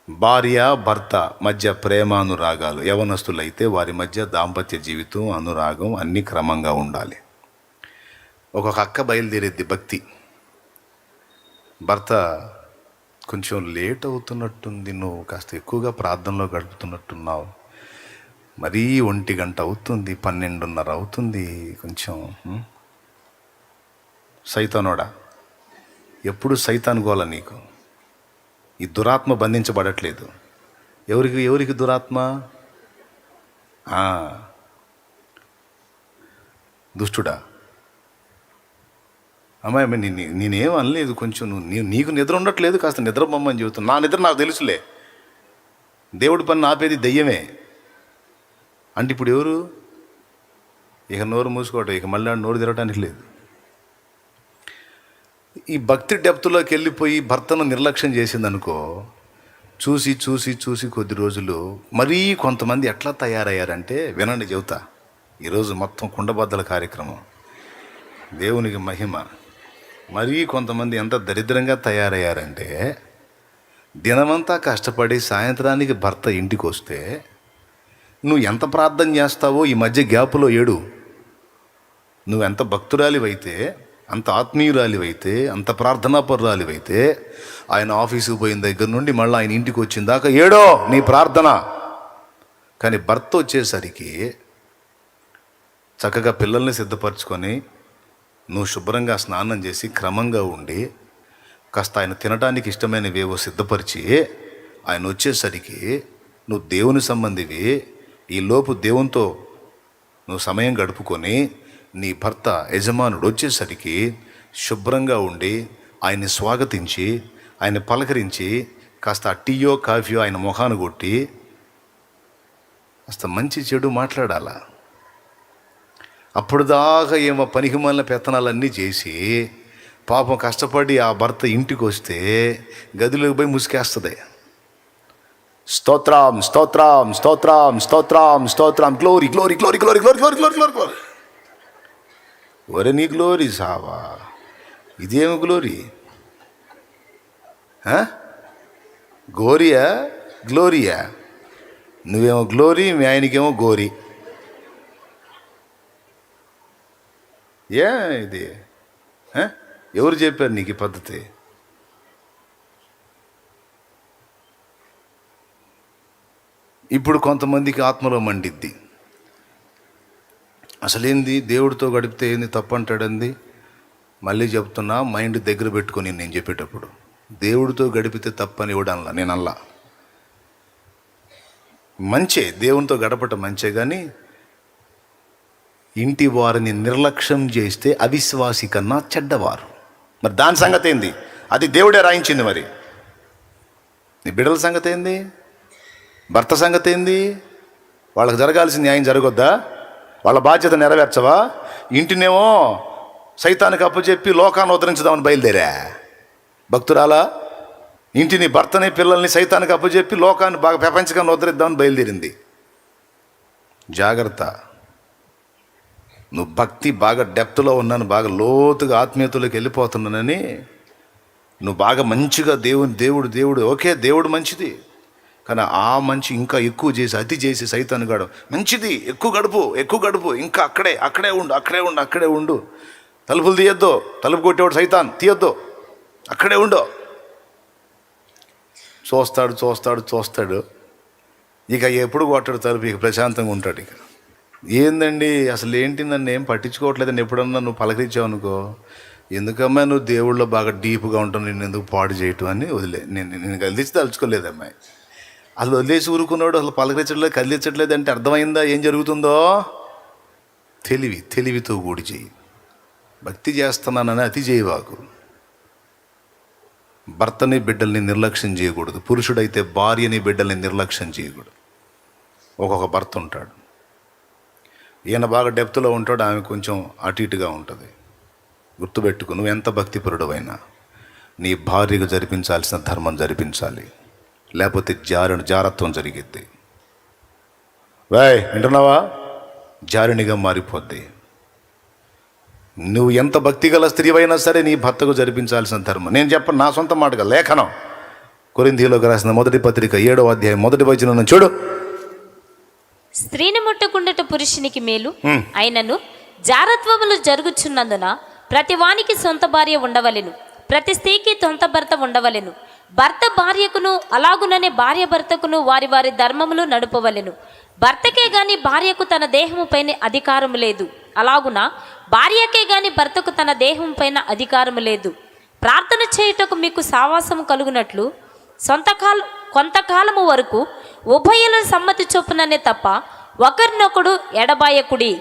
భార్య భర్త మధ్య ప్రేమానురాగాలు, యవనస్తులైతే వారి మధ్య దాంపత్య జీవితం, అనురాగం అన్నీ క్రమంగా ఉండాలి. ఒక్కొక్క అక్క బయలుదేరేద్ది భక్తి. భర్త కొంచెం లేట్ అవుతున్నట్టుంది, నువ్వు కాస్త ఎక్కువగా ప్రార్థనలో గడుపుతున్నట్టున్నావు, మరీ 1 గంట అవుతుంది, 12:30 అవుతుంది, కొంచెం సైతానోడా. ఎప్పుడు సైతాన్ గోల నీకు. ఈ దురాత్మ బంధించబడట్లేదు. ఎవరికి దురాత్మ? దుష్టుడా. అమ్మాయి నేనేం అనలేదు, కొంచెం నీకు నిద్ర ఉండట్లేదు, కాస్త నిద్ర బొమ్మని చెబుతున్నా. నా నిద్ర నాకు తెలుసులే, దేవుడి పని ఆపేది దెయ్యమే అంటే ఇప్పుడు ఎవరు? ఇక నోరు మూసుకోవటం, ఇక మళ్ళీ నోరు తిరగటానికి లేదు. ఈ భక్తి డెప్త్లోకి వెళ్ళిపోయి భర్తను నిర్లక్ష్యం చేసిందనుకో, చూసి చూసి చూసి కొద్ది రోజులు మరీ కొంతమంది ఎట్లా తయారయ్యారంటే, వినండి చెబుతా. ఈరోజు మొత్తం కుండబద్దల కార్యక్రమం, దేవునికి మహిమ. మరీ కొంతమంది ఎంత దరిద్రంగా తయారయ్యారంటే, దినమంతా కష్టపడి సాయంత్రానికి భర్త ఇంటికి వస్తే నువ్వు ఎంత ప్రార్థన చేస్తావో ఈ మధ్య గ్యాపులో ఏడు. నువ్వెంత భక్తురాలివైతే, అంత ఆత్మీయురాలివైతే, అంత ప్రార్థనాపరురాలివైతే, ఆయన ఆఫీసుకు పోయిన దగ్గర నుండి మళ్ళీ ఆయన ఇంటికి వచ్చిన దాకా ఏడో నీ ప్రార్థన. కానీ భర్త వచ్చేసరికి చక్కగా పిల్లల్ని సిద్ధపరచుకొని నువ్వు శుభ్రంగా స్నానం చేసి క్రమంగా ఉండి కాస్త ఆయన తినడానికి ఇష్టమైనవేవో సిద్ధపరిచి ఆయన వచ్చేసరికి నువ్వు దేవుని సంబంధివి. ఈలోపు దేవునితో నువ్వు సమయం గడుపుకొని నీ భర్త యజమానుడు వచ్చేసరికి శుభ్రంగా ఉండి ఆయన్ని స్వాగతించి ఆయన పలకరించి కాస్త టీయో కాఫీయో ఆయన మొహాను కొట్టి కాస్త మంచి చెడు మాట్లాడాలా. అప్పుడు దాకా ఏమో పనికిమాలిన పెత్తనాలన్నీ చేసి పాపం కష్టపడి ఆ భర్త ఇంటికి వస్తే గదిలోకి పోయి ముసుకేస్తుంది. స్తోత్రం స్తోత్రం స్తోత్రం స్తోత్రం స్తోత్రం, glory glory glory glory glory glory glory glory glory. ఒరే నీ గ్లోరీ సావా, ఇదేమి గ్లోరీ? గోరియా గ్లోరియా? నువ్వేమో గ్లోరీ, మీ ఆయనకేమో గోరీ. ఇది ఎవరు చెప్పారు నీకు ఈ పద్ధతి? ఇప్పుడు కొంతమందికి ఆత్మలో మండిద్ది. అసలేంది దేవుడితో గడిపితే ఏంది తప్పు అంటాడంది. మళ్ళీ చెప్తున్నా, మైండ్ దగ్గర పెట్టుకొని నేను చెప్పేటప్పుడు, దేవుడితో గడిపితే తప్పని ఇవ్వడంలా నేను అల్లా. మంచే, దేవునితో గడపటం మంచే, కానీ ఇంటి వారిని నిర్లక్ష్యం చేస్తే అవిశ్వాసి కన్నా చెడ్డవారు. మరి దాని సంగతి ఏంది? అది దేవుడే రాయించింది. మరి నీ బిడ్డల సంగతి ఏంది? భర్త సంగతి ఏంది? వాళ్ళకి జరగాల్సిన న్యాయం జరగొద్దా? వాళ్ళ బాధ్యత నెరవేర్చవా? ఇంటినేమో సైతానికి అప్పచెప్పి లోకాన్ని ఉద్ధరించుదామని బయలుదేరా భక్తురాలా. ఇంటిని, భర్తని, పిల్లల్ని సైతానికి అప్పచెప్పి లోకాన్ని బాగా ప్రపంచకాన్ని ఉద్ధరిద్దామని బయలుదేరింది. జాగ్రత్త. నువ్వు భక్తి బాగా డెప్త్లో ఉన్నాను, బాగా లోతుగా ఆత్మీయతలోకి వెళ్ళిపోతున్నానని నువ్వు బాగా మంచిగా దేవుడు దేవుడు ఓకే, దేవుడు మంచిది, కానీ ఆ మంచి ఇంకా ఎక్కువ చేసి అతి చేసి సైతాను గాడు మంచిది, ఎక్కువ గడుపు, ఇంకా అక్కడే ఉండు, తలుపులు తీయొద్దు, తలుపు కొట్టేవాడు సైతాన్, తీయొద్దు, అక్కడే ఉండు. చూస్తాడు, ఇక ఎప్పుడు కొట్టాడు తలుపు, ఇక ప్రశాంతంగా ఉంటాడు. ఇక ఏందండి అసలు ఏంటి, నన్ను ఏం పట్టించుకోవట్లేదని ఎప్పుడన్నా నువ్వు పలకరించావు అనుకో, ఎందుకమ్మా నువ్వు దేవుళ్ళో బాగా డీప్గా ఉంటావు, నేను ఎందుకు పాడు చేయటం అని వదిలే. నేను కదిలించి తలుచుకోలేదు అమ్మాయి. అసలు వదిలేసి ఊరుకున్నాడు, అసలు పలకరించట్లేదు, కదిలించట్లేదు అంటే అర్థమైందా ఏం జరుగుతుందో? తెలివితో కూడి చేయి. భక్తి చేస్తున్నానని అతి చేయవాకు. భర్తని బిడ్డల్ని నిర్లక్ష్యం చేయకూడదు. పురుషుడైతే భార్యని బిడ్డల్ని నిర్లక్ష్యం చేయకూడదు. ఒక్కొక్క భర్త ఉంటాడు, ఈయన బాగా డెప్త్లో ఉంటాడు, ఆమె కొంచెం అటు ఇటుగా ఉంటుంది. గుర్తుపెట్టుకు, నువ్వు ఎంత భక్తిపరుడవైనా నీ భార్యకు జరిపించాల్సిన ధర్మం జరిపించాలి, లేకపోతే జారత్వం జరిగిద్ది. వింటున్నావా? జారినిగా మారిపోద్ది. నువ్వు ఎంత భక్తి గల స్త్రీవైనా సరే నీ భర్తకు జరిపించాల్సిన ధర్మం. నేను చెప్పను, నా సొంత మాటగా లేఖనం. కొరింథీయులకు రాసిన మొదటి పత్రిక 7వ అధ్యాయం 1వ వచనం చూడు. స్త్రీని ముట్టుకుండుట పురుషునికి మేలు అయినను జారత్వములు జరుగుచున్నందున ప్రతి వానికి సొంత భార్య ఉండవలెను, ప్రతి స్త్రీకి సొంత భర్త ఉండవలెను. భర్త భార్యకును అలాగుననే భార్య భర్తకును వారి వారి ధర్మములు నడుపవలెను. భర్తకే గాని భార్యకు తన దేహము పైన అధికారము లేదు, అలాగున భార్యకే గాని భర్తకు తన దేహం పైన అధికారము లేదు. ప్రార్థన చేయుటకు మీకు సావాసము కలుగునట్లు కొంతకాలము వరకు ఉభయుల సమ్మతి చొప్పుననే తప్ప ఒకరినొకడు ఎడబాయకుడి.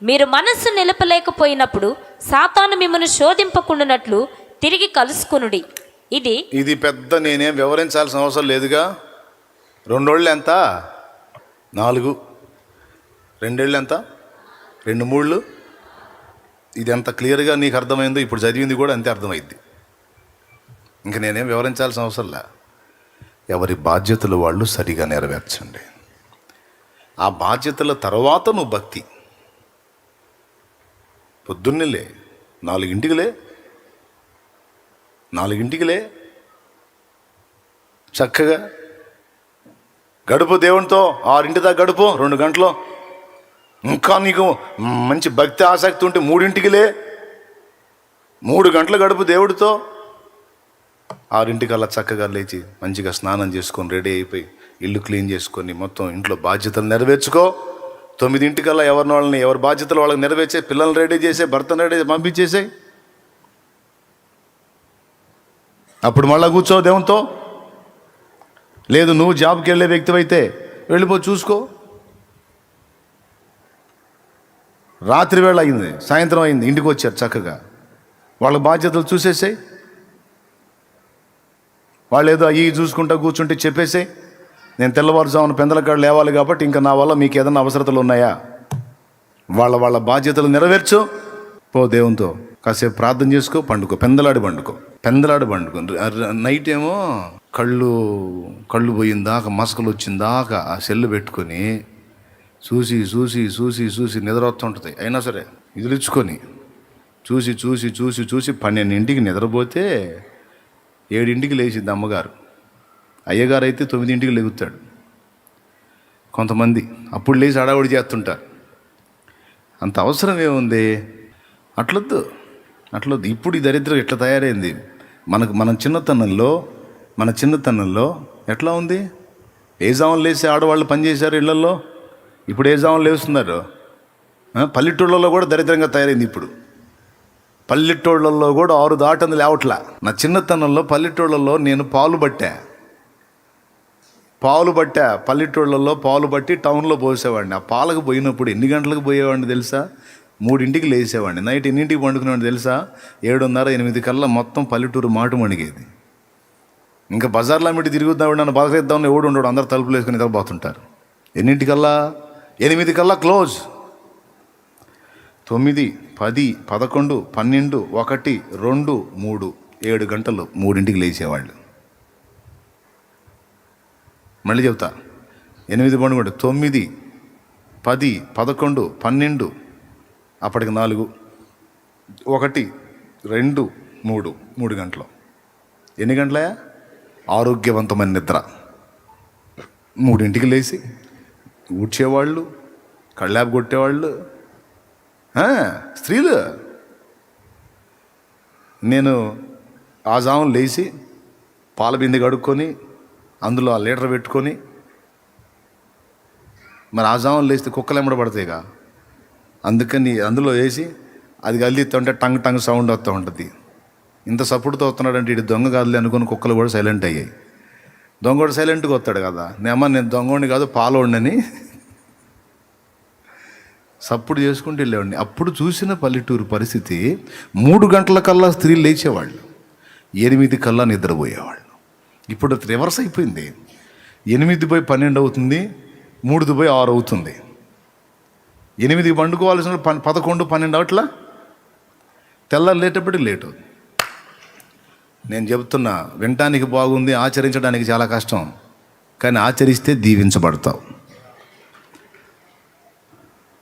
మీరు మనస్సు నిలపలేకపోయినప్పుడు సాతాను మిమ్మల్ని శోధింపకుండానట్లు తిరిగి కలుసుకునుడి. ఇది పెద్ద నేనేం వివరించాల్సిన అవసరం లేదుగా. 2 ఏళ్ళు ఎంత? 4. 2 ఏళ్ళు ఎంత? 2 3. ఇది ఎంత క్లియర్గా నీకు అర్థమైందో ఇప్పుడు చదివింది కూడా అంతే అర్థమైంది. ఇంక నేనేం వివరించాల్సిన అవసరం లే. ఎవరి బాధ్యతలు వాళ్ళు సరిగా నెరవేర్చండి. ఆ బాధ్యతల తర్వాత నువ్వు భక్తి. పొద్దున్నేలే 4 లే చక్కగా గడుపు దేవునితో. 6 దాకా గడుపు 2 గంటలు. ఇంకా నీకు మంచి భక్తి ఆసక్తి ఉంటే 3 లే 3 గంటలు గడుపు దేవుడితో. 6 చక్కగా లేచి మంచిగా స్నానం చేసుకొని రెడీ అయిపోయి ఇల్లు క్లీన్ చేసుకొని మొత్తం ఇంట్లో బాధ్యతలు నెరవేర్చుకో. 9 ఎవరి బాధ్యతలు వాళ్ళకి నెరవేర్చే, పిల్లల్ని రెడీ చేసే, భర్తను రెడీ పంపించేసే. అప్పుడు మళ్ళీ కూర్చో దేవునితో. లేదు నువ్వు జాబ్కి వెళ్ళే వ్యక్తివైతే వెళ్ళిపో, చూసుకో. రాత్రి వేళ అయింది, సాయంత్రం అయింది, ఇంటికి వచ్చారు చక్కగా. వాళ్ళ బాధ్యతలు చూసేసాయి. వాళ్ళు ఏదో అయ్యి చూసుకుంటా కూర్చుంటే చెప్పేసాయి, నేను తెల్లవారుజామున పెందలకాడు లేవాలి కాబట్టి ఇంకా నా వల్ల మీకు ఏదైనా అవసరతలు ఉన్నాయా? వాళ్ళ బాధ్యతలు నెరవేర్చు. పో దేవునితో కాసేపు ప్రార్థన చేసుకో, పండుకో, పెందలాడి పండుకో. నైట్ ఏమో కళ్ళు పోయిందాక, మసకలు వచ్చిందాక ఆ సెల్లు పెట్టుకొని చూసి చూసి చూసి చూసి నిద్ర వస్తుంటుంది. అయినా సరే ఇదిలిచ్చుకొని చూసి చూసి చూసి చూసి 12ంటికి నిద్రపోతే 7ంటికి లేచిద్ది అమ్మగారు. అయ్యగారు అయితే 9ంటికి లేగుతాడు. కొంతమంది అప్పుడు లేచి హడావుడి చేస్తుంటారు. అంత అవసరం ఏముంది? అట్లొద్దు. ఇప్పుడు ఈ దరిద్రం ఎట్లా తయారైంది. మన చిన్నతనంలో ఎట్లా ఉంది? ఏ జాములు లేసి ఆడవాళ్ళు పనిచేశారు ఇళ్లలో. ఇప్పుడు ఏ జాములు లేస్తున్నారు? పల్లెటూళ్ళలో కూడా దరిద్రంగా తయారైంది. ఇప్పుడు పల్లెటూళ్ళల్లో కూడా 6 దాటంది లేవట్లా. నా చిన్నతనంలో పల్లెటూళ్ళల్లో నేను పాలు పట్టా. పల్లెటూళ్ళల్లో పాలు పట్టి టౌన్లో పోసేవాడిని. ఆ పాలకు పోయినప్పుడు ఎన్ని గంటలకు పోయేవాడిని తెలుసా? 3ంటికి లేచేవాడిని. నైట్ ఎన్నింటికి పండుకునేవాడిని తెలుసా? 7:30 8 కల్లా మొత్తం పల్లెటూరు మాటు మణిగేది. ఇంకా బజార్లో మిట్టి తిరుగుద్దాం, నన్ను బలసేద్దామని ఎవడు ఉండడు, అందరు తలుపులు వేసుకుని నిద్రపోతుంటారు. 8 క్లోజ్. 9 10 11 12 1 2 3 7 గంటలు 3ంటికి లేచేవాళ్ళు. మళ్ళీ చెప్తా, 8 పండుగ 9 10 11 12 అప్పటికి 4 1 2 3 గంటలు. ఎన్ని గంటలయా? ఆరోగ్యవంతమైన నిద్ర. 3ంటికి లేచి ఊడ్చేవాళ్ళు, కళ్ళాపు కొట్టేవాళ్ళు స్త్రీలు. నేను ఆ జామున లేచి పాల బిందె కడుక్కొని అందులో ఆ లీటర్ పెట్టుకొని, మరి ఆ జామున లేస్తే కుక్కలు ఎమ్మడబడతాయిగా, అందుకని అందులో వేసి అది కదిలిస్తుంటే టంగ్ సౌండ్ వస్తూ ఉంటుంది. ఇంత సపోర్ట్తో వస్తున్నాడంటే ఇటు దొంగ కాదులే అనుకుని కుక్కలు కూడా సైలెంట్ అయ్యాయి. దొంగ కూడా సైలెంట్గా వస్తాడు కదా. నేను దొంగోడిని కాదు పాలోడిని సప్పుడు చేసుకుంటూ వెళ్ళేవాడిని. అప్పుడు చూసిన పల్లెటూరు పరిస్థితి, 3 గంటలకల్లా స్త్రీలు లేచేవాళ్ళు, 8 కల్లా నిద్రపోయేవాళ్ళు. ఇప్పుడు రివర్స్ అయిపోయింది. 8 పోయి 12 అవుతుంది, 3 పోయి 6 అవుతుంది. 8కి పండుకోవాల్సిన 11 12 అవట్లా, తెల్లారు లేటప్పటికి లేట్ అవుతుంది. నేను చెబుతున్నా, వినటానికి బాగుంది, ఆచరించడానికి చాలా కష్టం. కానీ ఆచరిస్తే దీవించబడతావు.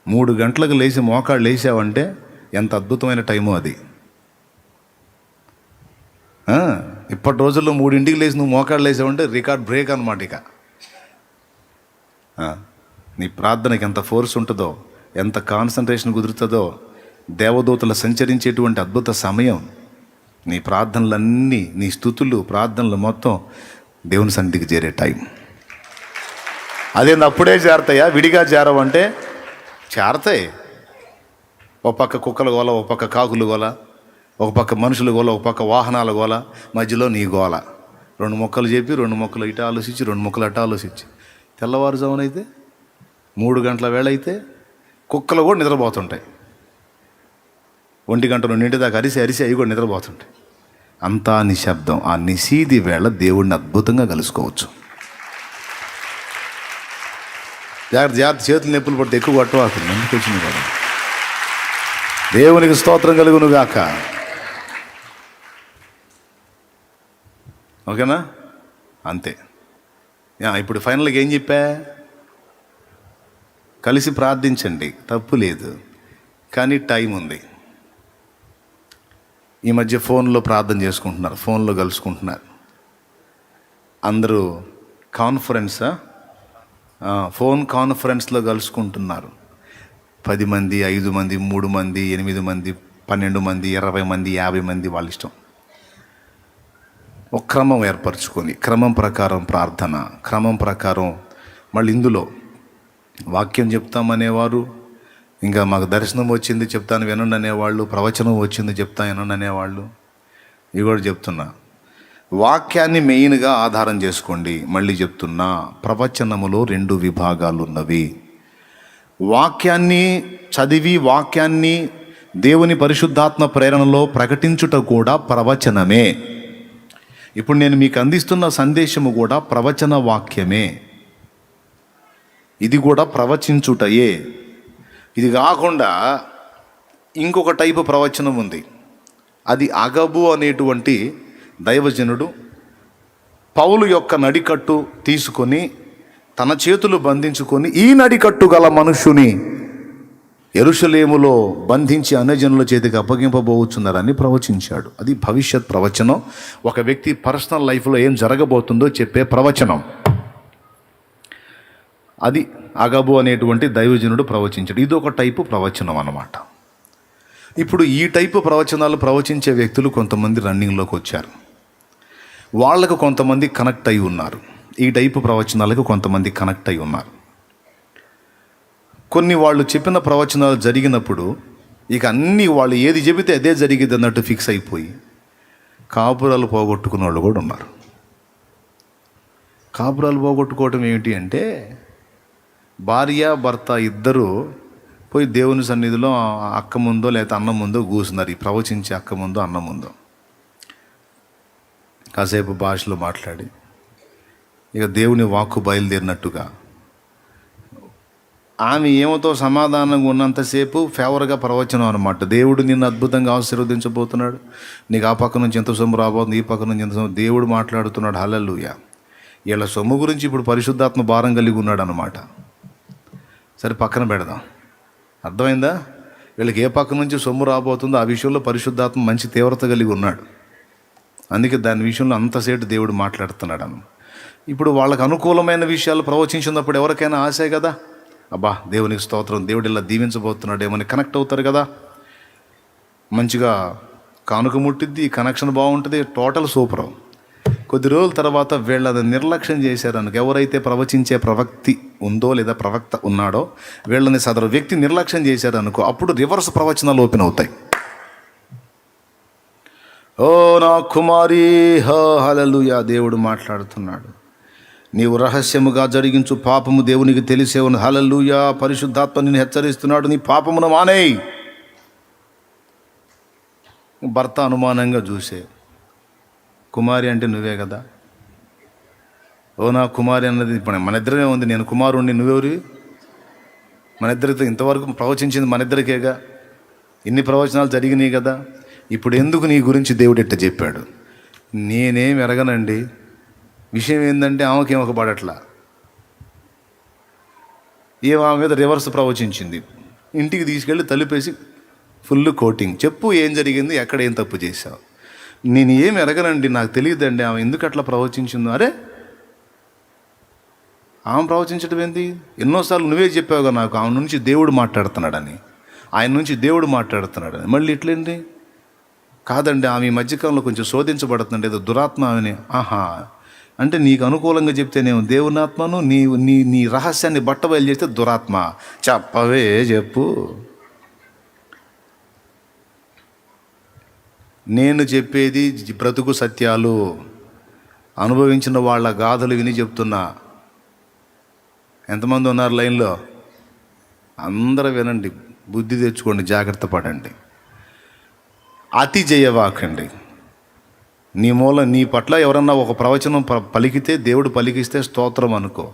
3 గంటలకు లేచి మోకాళ్ళు లేచావంటే ఎంత అద్భుతమైన టైము అది. ఇప్పటి రోజుల్లో 3ంటికి లేచి నువ్వు మోకాళ్ళు లేసావంటే రికార్డ్ బ్రేక్ అనమాట. ఇక నీ ప్రార్థనకి ఎంత ఫోర్స్ ఉంటుందో, ఎంత కాన్సన్ట్రేషన్ కుదురుతుందో, దేవదూతలు సంచరించేటువంటి అద్భుత సమయం. నీ ప్రార్థనలన్నీ, నీ స్తుతులు, ప్రార్థనలు మొత్తం దేవుని సన్నిధికి చేరే టైం. అదేంది అప్పుడే చేరతాయా? విడిగా చేరవంటే చేరతాయి. ఒక పక్క కుక్కల గోల, ఒక పక్క కాకులు గోల, ఒక పక్క మనుషుల గోల, ఒక పక్క వాహనాల గోల, మధ్యలో నీ గోల. 2 మొక్కలు చెప్పి 2 మొక్కలు ఇటు ఆలోచించి 2 మొక్కలు అటు ఆలోచించి తెల్లవారుజామునైతే 3 గంటల వేళ అయితే కుక్కలు కూడా నిద్రపోతుంటాయి. 1 గంట 2 దాకా అరిసి అరిసి అవి కూడా నిద్రపోతుంటాయి. అంతా నిశ్శబ్దం. ఆ నిశీది వేళ దేవుడిని అద్భుతంగా కలుసుకోవచ్చు. జాగ్రత్త, చేతులు నొప్పులు పడితే ఎక్కువ కొట్టవాల్సింది. ఎందుకు వచ్చింది కదా. దేవునికి స్తోత్రం కలుగును గాక. ఓకేనా? అంతే. ఇప్పుడు ఫైనల్గా ఏం చెప్పా? కలిసి ప్రార్థించండి, తప్పు లేదు, కానీ టైం ఉంది. ఈ మధ్య ఫోన్లో ప్రార్థన చేసుకుంటున్నారు, ఫోన్లో కలుసుకుంటున్నారు అందరూ. ఫోన్ కాన్ఫరెన్స్లో కలుసుకుంటున్నారు. 10 మంది, 5 మంది, 3 మంది, 8 మంది, 12 మంది, 20 మంది, 50 మంది, వాళ్ళ ఇష్టం. ఒక క్రమం ఏర్పరచుకొని, క్రమం ప్రకారం ప్రార్థన, క్రమం ప్రకారం. మళ్ళీ ఇందులో వాక్యం చెప్తామనేవారు, ఇంకా మాకు దర్శనం వచ్చింది చెప్తాను వినండి అనేవాళ్ళు, ప్రవచనం వచ్చింది చెప్తాను వినండి అనేవాళ్ళు. ఇవి కూడా చెప్తున్నా, వాక్యాన్ని మెయిన్గా ఆధారం చేసుకోండి. మళ్ళీ చెప్తున్నా, ప్రవచనములో 2 విభాగాలు ఉన్నవి. వాక్యాన్ని చదివి వాక్యాన్ని దేవుని పరిశుద్ధాత్మ ప్రేరణలో ప్రకటించుట కూడా ప్రవచనమే. ఇప్పుడు నేను మీకు అందిస్తున్న సందేశము కూడా ప్రవచన వాక్యమే. ఇది కూడా ప్రవచించుటయే. ఇది కాకుండా ఇంకొక టైపు ప్రవచనం ఉంది. అది అగబు అనేటువంటి దైవజనుడు పౌలు యొక్క నడికట్టు తీసుకొని తన చేతులు బంధించుకొని, ఈ నడికట్టు గల మనుష్యుని యెరూషలేములో బంధించి అన్యజనుల చేతికి అప్పగింపబోతున్నారని ప్రవచించాడు. అది భవిష్యత్ ప్రవచనం. ఒక వ్యక్తి పర్సనల్ లైఫ్లో ఏం జరగబోతుందో చెప్పే ప్రవచనం. అది అగబు అనేటువంటి దైవజనుడు ప్రవచించాడు. ఇది ఒక టైపు ప్రవచనం అన్నమాట. ఇప్పుడు ఈ టైపు ప్రవచనాలు ప్రవచించే వ్యక్తులు కొంతమంది రన్నింగ్లోకి వచ్చారు. వాళ్ళకు కొంతమంది కనెక్ట్ అయి ఉన్నారు. ఈ టైపు ప్రవచనాలకు కొంతమంది కనెక్ట్ అయి ఉన్నారు. కొన్ని వాళ్ళు చెప్పిన ప్రవచనాలు జరిగినప్పుడు ఇక అన్నీ వాళ్ళు ఏది చెబితే అదే జరిగింది అన్నట్టు ఫిక్స్ అయిపోయి కాపురాలు పోగొట్టుకున్న వాళ్ళు కూడా ఉన్నారు. కాపురాలు పోగొట్టుకోవటం ఏమిటి అంటే, భార్య భర్త ఇద్దరు పోయి దేవుని సన్నిధిలో అక్క ముందో లేదా అన్నం ముందో కూర్చున్నారు. ఈ ప్రవచించే అక్క ముందో అన్నం ముందో కాసేపు భాషలో మాట్లాడి, ఇక దేవుని వాక్కు బయలుదేరినట్టుగా ఆమె ఏమతో సమాధానంగా ఉన్నంతసేపు ఫేవర్గా ప్రవచనం అనమాట. దేవుడు నిన్ను అద్భుతంగా ఆశీర్వదించబోతున్నాడు, నీకు ఆ పక్క నుంచి ఎంత సొమ్ము రాబోతుంది, ఈ పక్క నుంచి ఎంత సొమ్ము, దేవుడు మాట్లాడుతున్నాడు. హల్లెలూయా. వీళ్ళ సొమ్ము గురించి ఇప్పుడు పరిశుద్ధాత్మ భారం కలిగి ఉన్నాడు అనమాట. సరే పక్కన పెడదాం. అర్థమైందా? వీళ్ళకి ఏ పక్క నుంచి సొమ్ము రాబోతుందో ఆ విషయంలో పరిశుద్ధాత్మ మంచి తీవ్రత కలిగి ఉన్నాడు. అందుకే దాని విషయంలో అంతసేటు దేవుడు మాట్లాడుతున్నాడు అన్న. ఇప్పుడు వాళ్ళకు అనుకూలమైన విషయాలు ప్రవచించినప్పుడు ఎవరికైనా ఆశే కదా, అబ్బా దేవునికి స్తోత్రం, దేవుడు ఇలా దీవించబోతున్నాడు ఏమని కనెక్ట్ అవుతారు కదా. మంచిగా కానుక ముట్టిద్ది, కనెక్షన్ బాగుంటుంది, టోటల్ సూపర్. కొద్ది రోజుల తర్వాత వీళ్ళది నిర్లక్ష్యం చేశారనుకో, ఎవరైతే ప్రవచించే ప్రవక్తి ఉందో లేదా ప్రవక్త ఉన్నాడో వీళ్ళని సదరు వ్యక్తి నిర్లక్ష్యం చేశారనుకో, అప్పుడు రివర్స్ ప్రవచనాలు ఓపెన్ అవుతాయి. ఓ నా కుమారి, హల్లెలూయా, దేవుడు మాట్లాడుతున్నాడు. నీవు రహస్యముగా జరిగించు పాపము దేవునికి తెలిసేవను. హల్లెలూయా. పరిశుద్ధాత్మ నిన్ను హెచ్చరిస్తున్నాడు, నీ పాపమును మానేయ్. భర్త అనుమానంగా చూసే, కుమారి అంటే నువ్వే కదా. ఓ నా కుమారి అన్నది ఇప్పుడు మన ఇద్దరే ఉంది. నేను కుమారుణ్ణి, నువ్వెవరి? మన ఇద్దరితో ఇంతవరకు ప్రవచించింది మన ఇద్దరికేగా. ఇన్ని ప్రవచనాలు జరిగినాయి కదా. ఇప్పుడు ఎందుకు నీ గురించి దేవుడు ఎట్ట చెప్పాడు? నేనేం ఎరగనండి. విషయం ఏంటంటే ఆమెకేం ఒక పడట్లా, ఆమె మీద రివర్స్ ప్రవచించింది. ఇంటికి తీసుకెళ్ళి తలుపేసి ఫుల్ కోటింగ్. చెప్పు ఏం జరిగింది, ఎక్కడ ఏం తప్పు చేశావు. నేను ఏం ఎరగనండి, నాకు తెలియదండి ఆమె ఎందుకు అట్లా ప్రవచించిందో. అరే ఆమె ప్రవచించడం ఏంది? ఎన్నోసార్లు నువ్వే చెప్పావుగా నాకు ఆమె నుంచి దేవుడు మాట్లాడుతున్నాడని, ఆయన నుంచి దేవుడు మాట్లాడుతున్నాడని. మళ్ళీ ఇట్లేంటి? కాదండి ఆమె ఈ మధ్యకాలంలో కొంచెం శోధించబడుతుందండి, ఏదో దురాత్మ అని. ఆహా, అంటే నీకు అనుకూలంగా చెప్తేనేమో దేవుని ఆత్మను, నీ నీ నీ రహస్యాన్ని బట్టబయలు చేస్తే దురాత్మ. చెప్పవే, చెప్పు. నేను చెప్పేది బ్రతుకు సత్యాలు, అనుభవించిన వాళ్ళ గాథలు విని చెప్తున్నా. ఎంతమంది ఉన్నారు లైన్లో? అందరూ వినండి, బుద్ధి తెచ్చుకోండి, జాగ్రత్త పడండి. అతి చేయవాకండి. నీ పట్ల ఎవరన్నా ఒక ప్రవచనం పలికితే, దేవుడు పలికిస్తే స్తోత్రం అనుకో,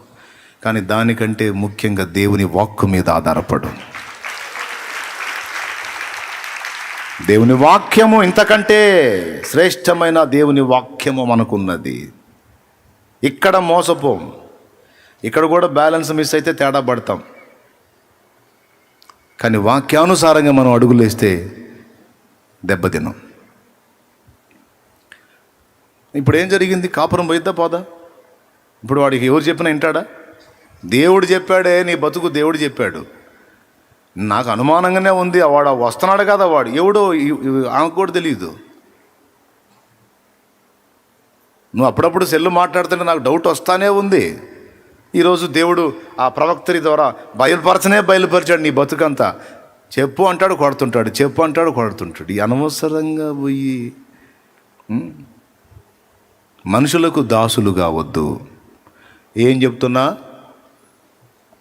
కానీ దానికంటే ముఖ్యంగా దేవుని వాక్కు మీద ఆధారపడు. దేవుని వాక్యము ఇంతకంటే శ్రేష్టమైన దేవుని వాక్యము మనకున్నది. ఇక్కడ మోసపోం, ఇక్కడ కూడా బ్యాలెన్స్ మిస్ అయితే తేడా పడతాం, కానీ వాక్యానుసారంగా మనం అడుగులేస్తే దెబ్బతిన్నాం. ఇప్పుడు ఏం జరిగింది? కాపురం పోయిద్దా పోదా? ఇప్పుడు వాడికి ఎవరు చెప్పినా వింటాడా? దేవుడు చెప్పాడే, నీ బతుకు దేవుడు చెప్పాడు. నాకు అనుమానంగానే ఉంది, వాడు వస్తున్నాడు కదా, వాడు ఎవడో ఆమెకు కూడా తెలియదు. నువ్వు అప్పుడప్పుడు సెల్లు మాట్లాడుతుంటే నాకు డౌట్ వస్తానే ఉంది. ఈరోజు దేవుడు ఆ ప్రవక్తరి ద్వారా బయలుపరిచాడు నీ బతుకంతా. చెప్పు అంటాడు, కొడుతుంటాడు, చెప్పు అంటాడు, కొడుతుంటాడు. ఈ అనవసరంగా పోయి మనుషులకు దాసులు కావద్దు. ఏం చెప్తున్నా?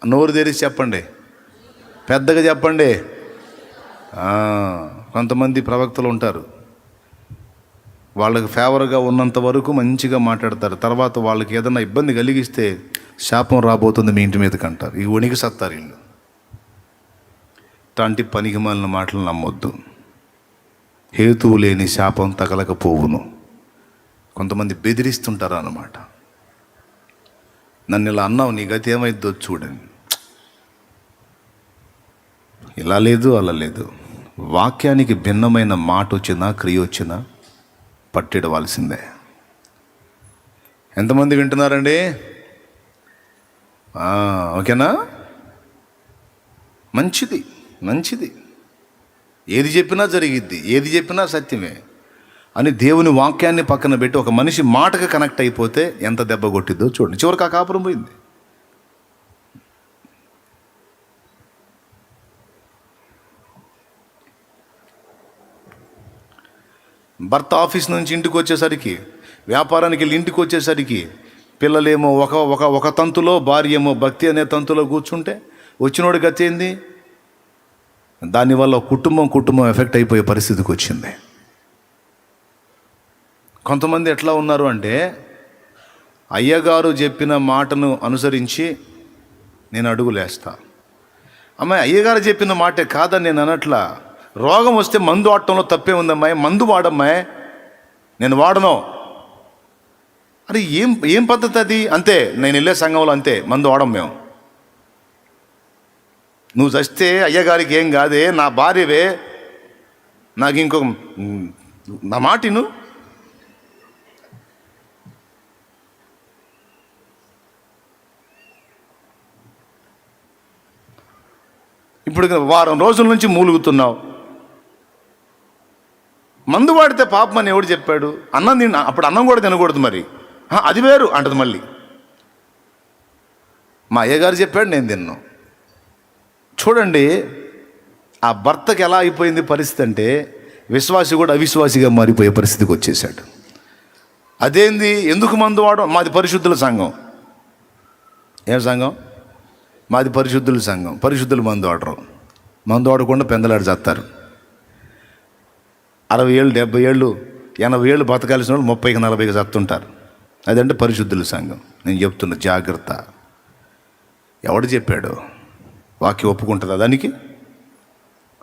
నోరు తెరిచి చెప్పండి, పెద్దగా చెప్పండి. కొంతమంది ప్రవక్తలు ఉంటారు, వాళ్ళకి ఫేవర్గా ఉన్నంత వరకు మంచిగా మాట్లాడతారు, తర్వాత వాళ్ళకి ఏదైనా ఇబ్బంది కలిగిస్తే శాపం రాబోతుంది మీ ఇంటి మీదకి అంటారు. ఈ వణికి సత్తారు వీళ్ళు. ఇట్లాంటి పనికి మాలిన మాటలు నమ్మొద్దు. హేతువు లేని శాపం తగలకపోవును. కొంతమంది బెదిరిస్తుంటారు అన్నమాట. నన్ను ఇలా అన్నావు, నీ గతి ఏమైద్దో చూడండి. ఇలా లేదు, అలా లేదు. వాక్యానికి భిన్నమైన మాట వచ్చినా, క్రియ వచ్చినా పట్టిడవలసిందే. ఎంతమంది వింటున్నారండి? ఓకేనా? మంచిది, మంచిది. ఏది చెప్పినా జరిగిద్ది, ఏది చెప్పినా సత్యమే అని దేవుని వాక్యాన్ని పక్కన పెట్టి ఒక మనిషి మాటకు కనెక్ట్ అయిపోతే ఎంత దెబ్బ కొట్టిద్దో చూడండి. చివరికి ఆ కాపురం పోయింది. భర్త ఆఫీస్ నుంచి ఇంటికి వచ్చేసరికి, వ్యాపారానికి వెళ్ళి ఇంటికి వచ్చేసరికి పిల్లలేమో ఒక తంతులో, భార్య ఏమో భక్తి అనే తంతులో కూర్చుంటే వచ్చినోడి గతి ఏంది? దానివల్ల కుటుంబం ఎఫెక్ట్ అయిపోయే పరిస్థితికి వచ్చింది. కొంతమంది ఎట్లా ఉన్నారు అంటే, అయ్యగారు చెప్పిన మాటను అనుసరించి నేను అడుగులేస్తా. అమ్మాయి అయ్యగారు చెప్పిన మాటే కాదని నేను అనట్లా. రోగం వస్తే మందు వాడటంలో తప్పే ఉందమ్మాయి, మందు వాడమ్మాయి, నేను వాడను. అరే ఏం పద్ధతి అది? అంతే, నేను వెళ్ళే సంఘంలో అంతే, మందు వాడం మేము. నువ్వు చస్తే అయ్యగారికి ఏం కాదే, నా భార్యవే, నాకు ఇంకొక నా మాటిను. ఇప్పుడు వారం రోజుల నుంచి మూలుగుతున్నావు. మందు వాడితే పాపం అని ఎవడు చెప్పాడు? అన్నం అప్పుడు అన్నం కూడా తినకూడదు, మరి అది వేరు అంటది మళ్ళీ. మా అయ్యగారు చెప్పాడు, నేను తిన్నాను. చూడండి ఆ భర్తకి ఎలా అయిపోయింది పరిస్థితి అంటే, విశ్వాసి కూడా అవిశ్వాసిగా మారిపోయే పరిస్థితికి వచ్చేసాడు. అదేంది? ఎందుకు మందు వాడడం? మాది పరిశుద్ధుల సంఘం. ఏం సంఘం? మాది పరిశుద్ధుల సంఘం. పరిశుద్ధులు మందు వాడరు. మందు వాడకుండా పెందలాడి చేస్తారు. 60 ఏళ్ళు, 70 ఏళ్ళు, 80 ఏళ్ళు బతకాల్సిన వాళ్ళు 30కి 40కి చస్తుంటారు. అదంటే పరిశుద్ధుల సంఘం. నేను చెప్తున్నా, జాగ్రత్త. ఎవడు చెప్పాడు? వాక్యం ఒప్పుకుంటుందా? దానికి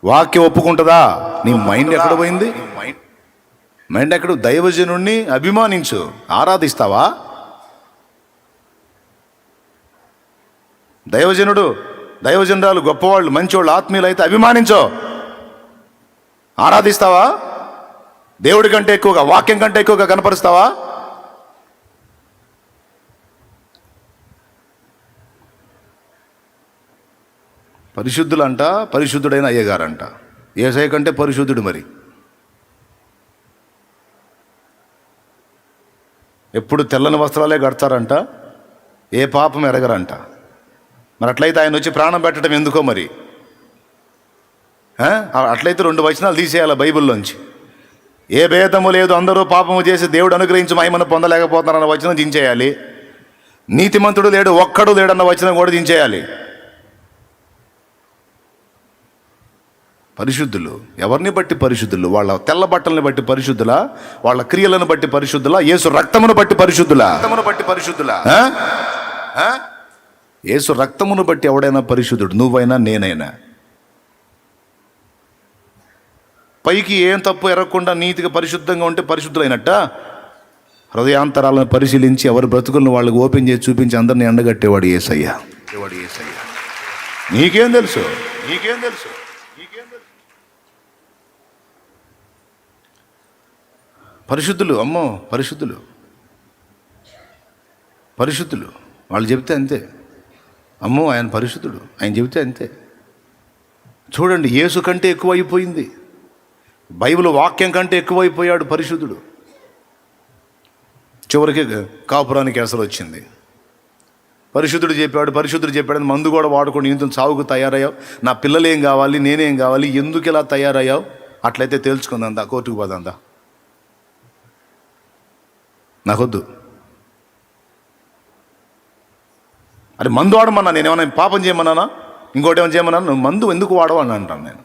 వాక్యం ఒప్పుకుంటుందా? నీ మైండ్ ఎక్కడ పోయింది? మైండ్ ఎక్కడ? దైవజనుణ్ణి అభిమానించు, ఆరాధిస్తావా? దైవజనుడు, దైవజనురాలు గొప్పవాళ్ళు, మంచివాళ్ళు, ఆత్మీయులు అయితే అభిమానించో, ఆరాధిస్తావా? దేవుడి కంటే ఎక్కువగా, వాక్యం కంటే ఎక్కువగా కనపరుస్తావా? పరిశుద్ధులంట, పరిశుద్ధుడైన అయ్యగారంట. యేసయ్య కంటే పరిశుద్ధుడు. మరి ఎప్పుడు తెల్లని వస్త్రాలే కడతారంట, ఏ పాపం ఎరగరంట. మరి అట్లయితే ఆయన వచ్చి ప్రాణం పెట్టడం ఎందుకో మరి? అట్లయితే 2 వచనాలు తీసేయాలి బైబిల్లోంచి. ఏ భేదము లేదు, అందరూ పాపము చేసి దేవుడు అనుగ్రహించి మహిమను పొందలేకపోతున్నారన్న వచనం దించేయాలి. నీతిమంతుడు లేడు, ఒక్కడు లేడన్న వచనం కూడా దించేయాలి. పరిశుద్ధులు ఎవరిని బట్టి పరిశుద్ధులు? వాళ్ళ తెల్ల బట్టలను బట్టి పరిశుద్ధులా? వాళ్ళ క్రియలను బట్టి పరిశుద్ధులా? యేసు రక్తమును బట్టి పరిశుద్ధులా? యేసు రక్తమును బట్టి ఎవడైనా పరిశుద్ధుడు, నువ్వైనా నేనైనా. పైకి ఏం తప్పు ఎరగకుండా నీతిగా పరిశుద్ధంగా ఉంటే పరిశుద్ధులైనట్ట? హృదయాంతరాలను పరిశీలించి ఎవరి బ్రతుకులను వాళ్ళకి ఓపెన్ చేసి చూపించి అందరినీ ఎండగట్టేవాడు యేసయ్య. నీకేం తెలుసు? పరిశుద్ధులు, అమ్మో పరిశుద్ధులు వాళ్ళు చెబితే అంతే. అమ్మో ఆయన పరిశుద్ధుడు, ఆయన చెబితే అంతే. చూడండి, యేసు కంటే ఎక్కువైపోయింది, బైబిల్ వాక్యం కంటే ఎక్కువైపోయాడు పరిశుద్ధుడు. చివరికి కాపురానికి అసలు వచ్చింది. పరిశుద్ధుడు చెప్పాడు మందు కూడా వాడుకొని ఇంత చావుకు తయారయ్యావు, నా పిల్లలు ఏం కావాలి, నేనేం కావాలి, ఎందుకు ఇలా తయారయ్యావు? అట్లయితే తేల్చుకుందా, కోర్టుకు పోదందా? నాకొద్దు. అరే మందు వాడమన్నా, నేనేమన్నా పాపం చేయమన్నానా, ఇంకోటి ఏమైనా చేయమన్నా? నువ్వు మందు ఎందుకు వాడవని అంటాను నేను.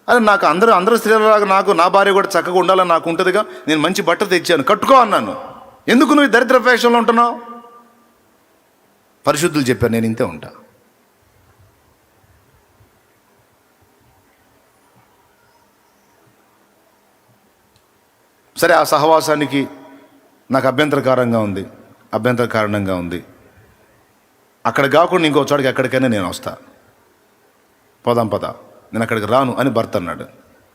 అరే నాకు అందరూ స్త్రీలలాగా నా భార్య కూడా చక్కగా ఉండాలని నాకు ఉంటుందిగా, నేను మంచి బట్ట తెచ్చాను కట్టుకో అన్నాను. ఎందుకు నువ్వు దరిద్ర ఫ్యాషన్లో ఉంటున్నావు? పరిశుద్ధులు చెప్పారు, నేను ఇంతే ఉంటా. సరే, ఆ సహవాసానికి నాకు అభ్యంతరకారంగా ఉంది. అక్కడ కాకుండా ఇంకో చోటకి ఎక్కడికైనా నేను వస్తా, పోదాం పద, నేను అక్కడికి రాను అని భర్త అన్నాడు.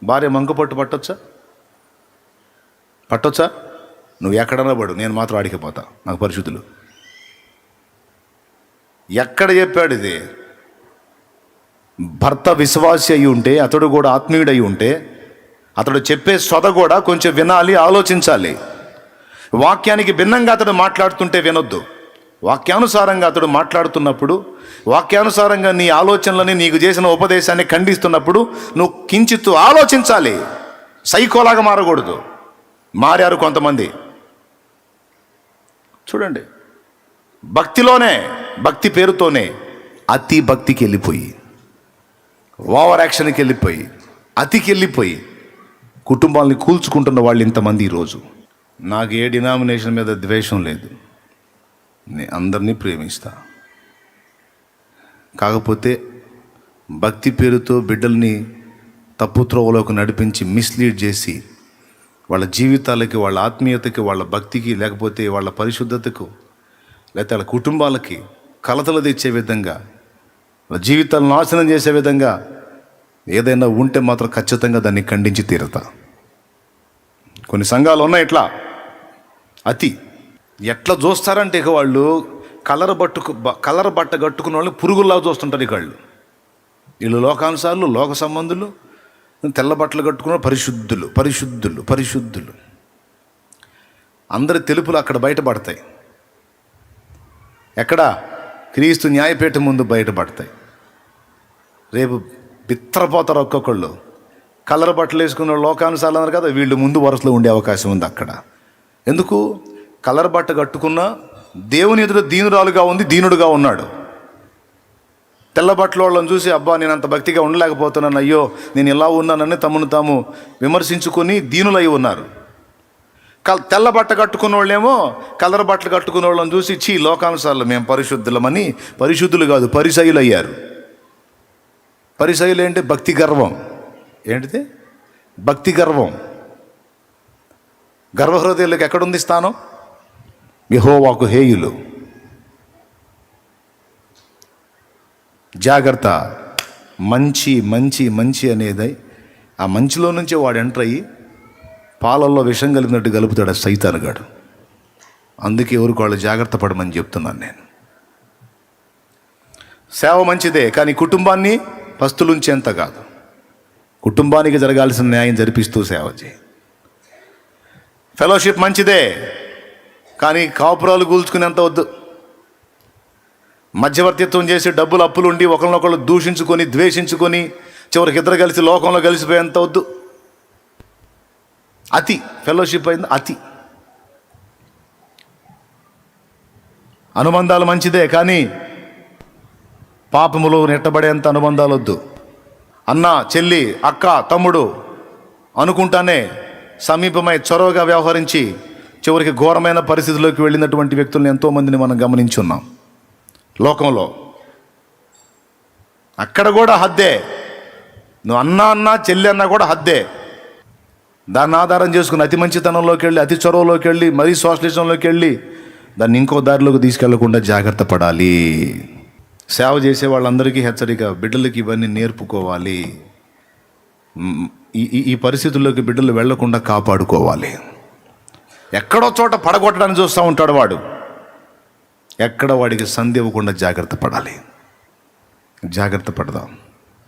భార్య మంకుపట్టు పట్టొచ్చా? నువ్వు ఎక్కడన్నా పడు, నేను మాత్రం అడిగిపోతా, నాకు పరిశుద్ధులు. ఎక్కడ చెప్పాడు ఇది? భర్త విశ్వాసి అయి ఉంటే, అతడు కూడా ఆత్మీయుడయి ఉంటే, అతడు చెప్పే సొద కూడా కొంచెం వినాలి, ఆలోచించాలి. వాక్యానికి భిన్నంగా అతడు మాట్లాడుతుంటే వినొద్దు. వాక్యానుసారంగా అతడు మాట్లాడుతున్నప్పుడు, వాక్యానుసారంగా నీ ఆలోచనలని, నీకు చేసిన ఉపదేశాన్ని ఖండిస్తున్నప్పుడు నువ్వు కించిత్తు ఆలోచించాలి. సైకోలాగా మారకూడదు. మారారు కొంతమంది. చూడండి, భక్తి పేరుతోనే అతి భక్తికి వెళ్ళిపోయి, ఓవర్ యాక్షన్కి వెళ్ళిపోయి, అతికి వెళ్ళిపోయి కుటుంబాలని కూల్చుకుంటున్న వాళ్ళు ఇంతమంది ఈరోజు. నాకు ఏ డినామినేషన్ మీద ద్వేషం లేదు, నేను అందరినీ ప్రేమిస్తా. కాకపోతే భక్తి పేరుతో బిడ్డల్ని తప్పు త్రోవలోకి నడిపించి మిస్లీడ్ చేసి వాళ్ళ జీవితాలకి, వాళ్ళ ఆత్మీయతకి, వాళ్ళ భక్తికి, లేకపోతే వాళ్ళ పరిశుద్ధతకు, లేకపోతే వాళ్ళ కుటుంబాలకి కలతలు తెచ్చే విధంగా, వాళ్ళ జీవితాలను నాశనం చేసే విధంగా ఏదైనా ఉంటే మాత్రం ఖచ్చితంగా దాన్ని ఖండించి తీరతా. కొన్ని సంఘాలు ఉన్నాయి ఇట్లా అతి. ఎట్లా చూస్తారంటే ఇక వాళ్ళు కలర్ బట్ట కట్టుకున్న వాళ్ళని పురుగుల్లా చూస్తుంటారు. ఇక వీళ్ళు లోకానుసారులు, లోక సంబంధులు, తెల్ల బట్టలు కట్టుకున్న పరిశుద్ధులు. అందరి తెలుపులు అక్కడ బయటపడతాయి. ఎక్కడ? క్రీస్తు న్యాయపీఠం ముందు బయటపడతాయి. రేపు బిత్రపోతారు ఒక్కొక్కళ్ళు. కలర్ బట్టలు వేసుకున్న లోకానుసార్లు అన్నారు కదా, వీళ్ళు ముందు వరుసలో ఉండే అవకాశం ఉంది అక్కడ. ఎందుకు? కలర్ బట్ట కట్టుకున్న దేవుని ఎదుట దీనుడుగా ఉన్నాడు. తెల్ల బట్టల వాళ్ళని చూసి, అబ్బా నేను అంత భక్తిగా ఉండలేకపోతున్నాను, అయ్యో నేను ఇలా ఉన్నానని తమను తాము విమర్శించుకొని దీనులై ఉన్నారు. తెల్ల బట్ట కట్టుకున్న వాళ్ళేమో కలర్ బట్టలు కట్టుకున్న వాళ్ళని చూసి లోకానుసార్లు మేము పరిశుద్ధులమని, పరిశుద్ధులు కాదు పరిసయులు అయ్యారు. పరిసయులు ఏంటి? భక్తి గర్వం. ఏంటిది? భక్తి గర్వం. గర్వహృదయాలకు ఎక్కడుంది స్థానం? యెహోవాకు హేయులు. జాగ్రత్త. మంచి మంచి మంచి అనేది ఆ మంచిలో నుంచే వాడు ఎంటర్ అయ్యి పాలల్లో విషం కలిగినట్టు గలుపుతాడు ఆ సైతానుగాడు. అందుకే ఎవరికి వాళ్ళు జాగ్రత్త పడమని చెప్తున్నాను నేను. సేవ మంచిదే, కానీ కుటుంబాన్ని పస్తులుంచేంత కాదు. కుటుంబానికి జరగాల్సిన న్యాయం జరిపిస్తూ సేవ చేయి. ఫెలోషిప్ మంచిదే, కానీ కాపురాలు కూల్చుకునేంత వద్దు. మధ్యవర్తిత్వం చేసి డబ్బులు అప్పులు ఉండి ఒకరినొకళ్ళు దూషించుకొని ద్వేషించుకొని చివరికి ఇద్దరు కలిసి లోకంలో కలిసిపోయేంత వద్దు. అతి ఫెలోషిప్ అయింది అతి. అనుబంధాలు మంచిదే, కానీ పాపములో నెట్టబడేంత అనుబంధాలు వద్దు. అన్న చెల్లి అక్క తమ్ముడు అనుకుంటానే సమీపమై చొరవగా వ్యవహరించి చివరికి ఘోరమైన పరిస్థితుల్లోకి వెళ్ళినటువంటి వ్యక్తులను ఎంతోమందిని మనం గమనించున్నాం లోకంలో. అక్కడ కూడా హద్దే. నువ్వు అన్నా చెల్లి అన్నా కూడా హద్దే. దాన్ని ఆధారం చేసుకుని అతి మంచితనంలోకి వెళ్ళి అతి చొరవలోకి వెళ్ళి మరీ సోషలిజంలోకి వెళ్ళి దాన్ని ఇంకో దారిలోకి తీసుకెళ్లకుండా జాగ్రత్త పడాలి. సేవ చేసే వాళ్ళందరికీ హెచ్చరిక, బిడ్డలకి ఇవన్నీ నేర్పుకోవాలి. ఈ పరిస్థితుల్లోకి బిడ్డలు వెళ్లకుండా కాపాడుకోవాలి. ఎక్కడో చోట పడగొట్టడానికి చూస్తూ ఉంటాడు వాడు. ఎక్కడ వాడికి సంధి ఇవ్వకుండా జాగ్రత్త పడాలి. జాగ్రత్త పడదాం.